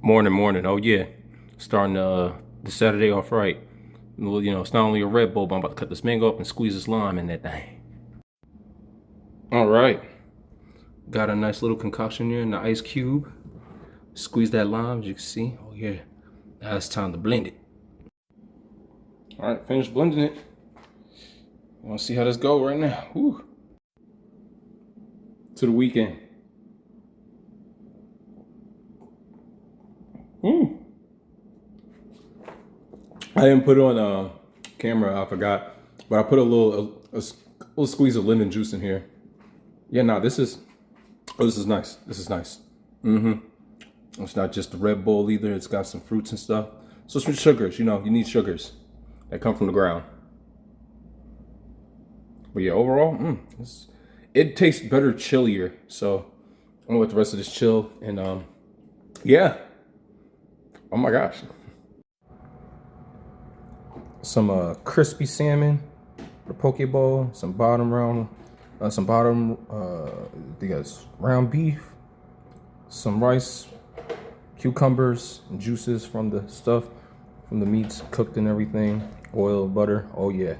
Morning. Oh yeah, starting the Saturday off right. Well, it's not only a Red Bull, but I'm about to cut this mango up and squeeze this lime in that thing. All right, got a nice little concoction here in the ice cube. Squeeze that lime, as you can see. Oh yeah, now it's time to blend it. All right, finished blending it. Want to see how this go right now? Woo. To the weekend. Mm. I didn't put it on camera. I forgot, but I put a little squeeze of lemon juice in here. Yeah, no, this is nice. This is nice. It's not just the Red Bull either. It's got some fruits and stuff. So some sugars. You need sugars that come from the ground. But yeah, overall, it tastes better chillier. So I'm gonna let the rest of this chill. And yeah. Oh my gosh. Some crispy salmon, the Pokebowl, some bottom round, I think that's round beef, some rice, cucumbers, and juices from the stuff, from the meats cooked and everything, oil, butter. Oh yeah.